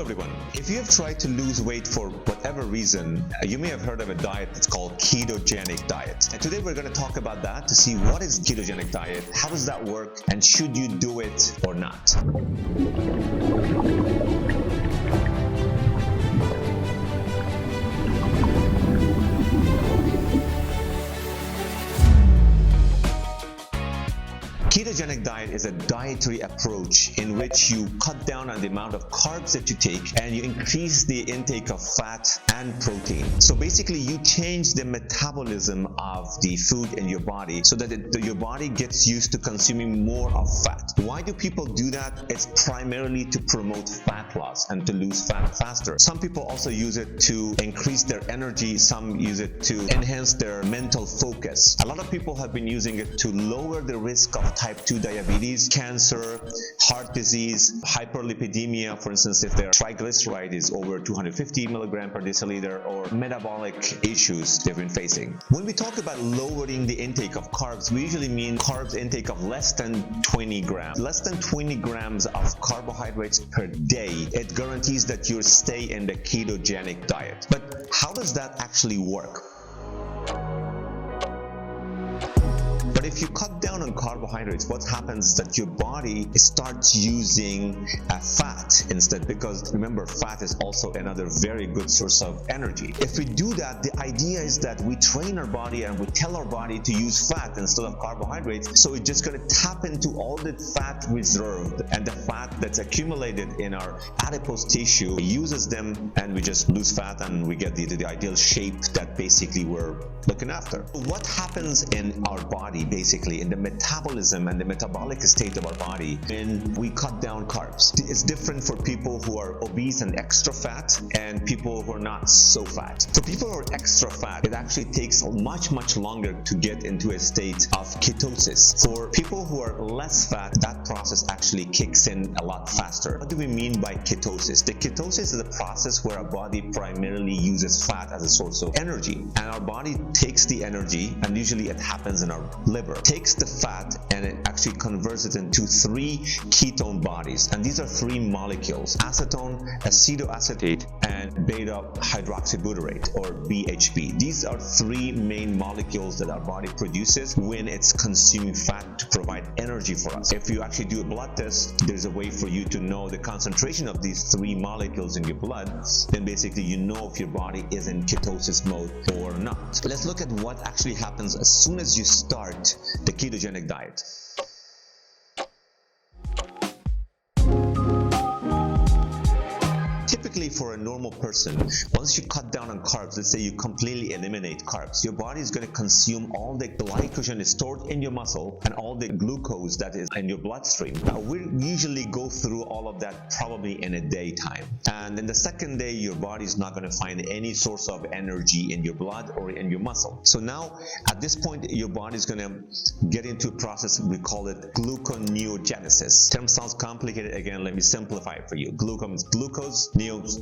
everyone. If you have tried to lose weight for whatever reason, you may have heard of a diet that's called ketogenic diet. And today we're going to talk about that to see what is ketogenic diet, how does that work, and should you do it or not. Ketogenic diet is a dietary approach in which you cut down on the amount of carbs that you take and you increase the intake of fat and protein. So basically you change the metabolism of the food in your body so that your body gets used to consuming more of fat. Why do people do that? It's primarily to promote fat loss and to lose fat faster. Some people also use it to increase their energy. Some use it to enhance their mental focus. A lot of people have been using it to lower the risk of type 2 diabetes, cancer, heart disease, hyperlipidemia, for instance, if their triglyceride is over 250 milligram per deciliter, or metabolic issues they've been facing. When we talk about lowering the intake of carbs, we usually mean carbs intake of less than 20 grams. Less than 20 grams of carbohydrates per day. It guarantees that you'll stay in the ketogenic diet. But how does that actually work? But if you cut down on carbohydrates, what happens is that your body starts using fat instead, because remember, fat is also another very good source of energy. If we do that, the idea is that we train our body and we tell our body to use fat instead of carbohydrates, so it's just going to tap into all the fat reserved and the fat that's accumulated in our adipose tissue, uses them, and we just lose fat and we get the ideal shape that basically we're looking after. What happens in our body, basically in the metabolism and the metabolic state of our body, when we cut down carbs? It's different for people who are obese and extra fat and people who are not so fat. For people who are extra fat, it actually takes much longer to get into a state of ketosis. For people who are less fat, that process actually kicks in a lot faster. What do we mean by ketosis? The ketosis is a process where our body primarily uses fat as a source of energy, and our body takes the energy, and usually it happens in our liver, takes the fat and it actually converts it into 3 ketone bodies, and these are 3 molecules: acetone, acetoacetate, and beta hydroxybutyrate, or BHB. These are 3 main molecules that our body produces when it's consuming fat to provide energy for us. If you actually do a blood test, there's a way for you to know the concentration of these 3 molecules in your blood. Then basically you know if your body is in ketosis mode or not. Let's look at what actually happens as soon as you start the ketogenic diet. Typically, for a normal person, once you cut down on carbs, let's say you completely eliminate carbs, your body is going to consume all the glycogen stored in your muscle and all the glucose that is in your bloodstream. We usually go through all of that probably in a daytime, and in the second day your body is not going to find any source of energy in your blood or in your muscle. So now at this point your body is going to get into a process, we call it gluconeogenesis. Term sounds complicated. Again, let me simplify it for you. Glucose means glucose,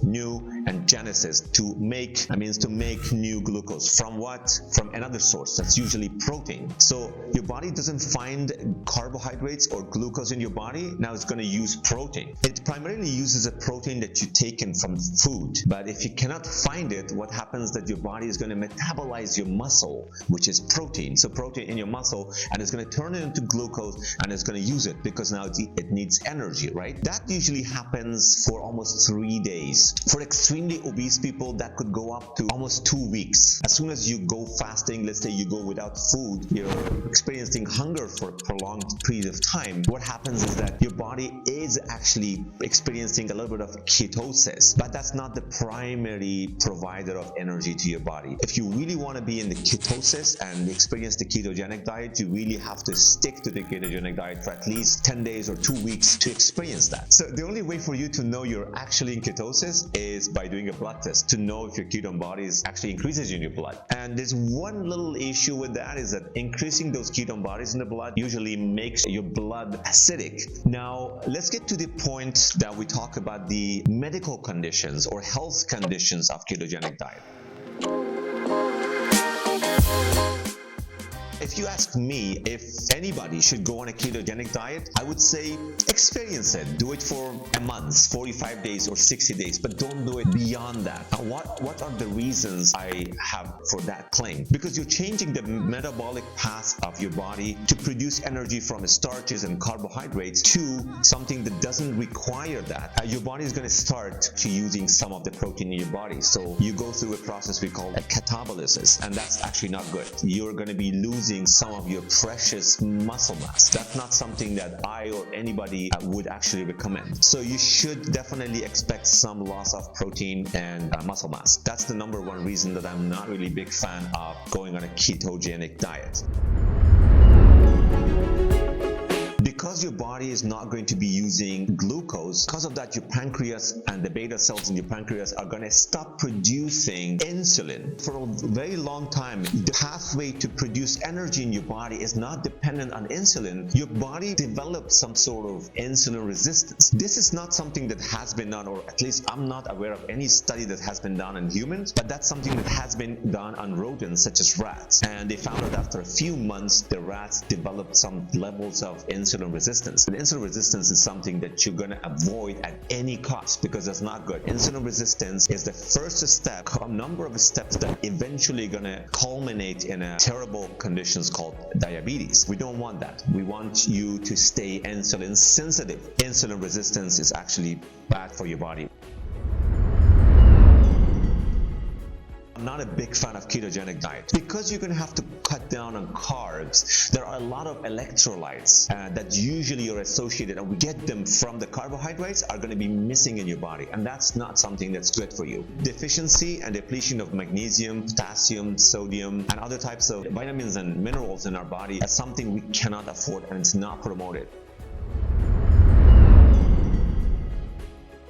new, and genesis, to make, means to make new glucose. From what? From another source. That's usually protein. So your body doesn't find carbohydrates or glucose in your body. Now it's going to use protein. It primarily uses a protein that you take in from food. But if you cannot find it, what happens is that your body is going to metabolize your muscle, which is protein. So protein in your muscle, and it's going to turn it into glucose, and it's going to use it because now it needs energy, right? That usually happens for almost 3 days. For extremely obese people, that could go up to almost 2 weeks. As soon as you go fasting, let's say you go without food, you're experiencing hunger for a prolonged period of time, what happens is that your body is actually experiencing a little bit of ketosis, but that's not the primary provider of energy to your body. If you really want to be in the ketosis and experience the ketogenic diet, you really have to stick to the ketogenic diet for at least 10 days or 2 weeks to experience that. So the only way for you to know you're actually in ketosis is by doing a blood test to know if your ketone bodies actually increases in your blood. And there's one little issue with that, is that increasing those ketone bodies in the blood usually makes your blood acidic. Now let's get to the point that we talk about the medical conditions or health conditions of ketogenic diet. If you ask me if anybody should go on a ketogenic diet, I would say experience it. Do it for a month, 45 days or 60 days, but don't do it beyond that. Now, what are the reasons I have for that claim? Because you're changing the metabolic path of your body to produce energy from starches and carbohydrates to something that doesn't require that. Your body is going to start to using some of the protein in your body. So you go through a process we call a catabolism, and that's actually not good. You're going to be losing some of your precious muscle mass. That's not something that I or anybody would actually recommend. So you should definitely expect some loss of protein and muscle mass. That's the number one reason that I'm not really a big fan of going on a ketogenic diet. Because your body is not going to be using glucose, because of that your pancreas and the beta cells in your pancreas are going to stop producing insulin. For a very long time, the pathway to produce energy in your body is not dependent on insulin. Your body develops some sort of insulin resistance. This is not something that has been done, or at least I'm not aware of any study that has been done in humans, but that's something that has been done on rodents such as rats. And they found out after a few months, the rats developed some levels of insulin resistance. And insulin resistance is something that you're going to avoid at any cost because that's not good. Insulin resistance is the first step, a number of steps that eventually going to culminate in a terrible conditions called diabetes. We don't want that. We want you to stay insulin sensitive. Insulin resistance is actually bad for your body. I'm not a big fan of ketogenic diet because you're going to have to cut down on carbs. There are a lot of electrolytes that usually are associated, and we get them from the carbohydrates, are going to be missing in your body, and that's not something that's good for you. Deficiency and depletion of magnesium, potassium, sodium, and other types of vitamins and minerals in our body is something we cannot afford, and it's not promoted.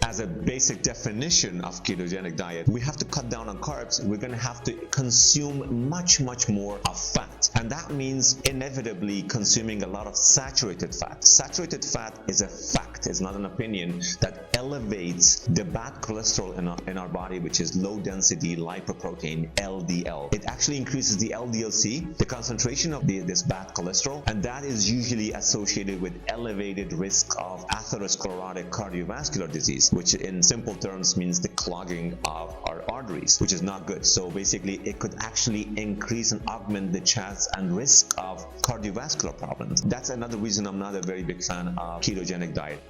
As a basic definition of ketogenic diet, we have to cut down on carbs. We're going to have to consume much more of fat, and that means inevitably consuming a lot of saturated fat. Saturated fat is a fact, it's not an opinion, that elevates the bad cholesterol in our body, which is low density lipoprotein, LDL. It actually increases the LDL-C, the concentration of this bad cholesterol, and that is usually associated with elevated risk of atherosclerotic cardiovascular disease, which in simple terms means the clogging of our arteries, which is not good. So basically it could actually increase and augment the chance and risk of cardiovascular problems. That's another reason I'm not a very big fan of ketogenic diet.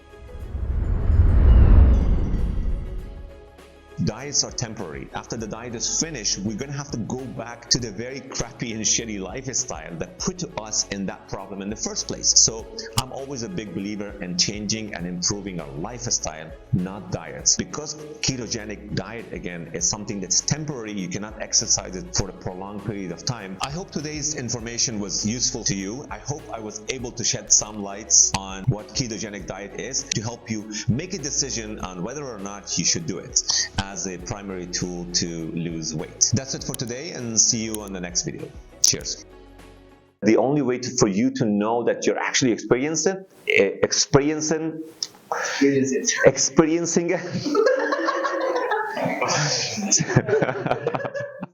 Diets are temporary. After the diet is finished, we're going to have to go back to the very crappy and shitty lifestyle that put us in that problem in the first place. So I'm always a big believer in changing and improving our lifestyle, not diets. Because ketogenic diet, again, is something that's temporary, you cannot exercise it for a prolonged period of time. I hope today's information was useful to you. I hope I was able to shed some lights on what ketogenic diet is to help you make a decision on whether or not you should do it as a primary tool to lose weight. That's it for today, and see you on the next video. Cheers. The only way for you to know that you're actually experiencing it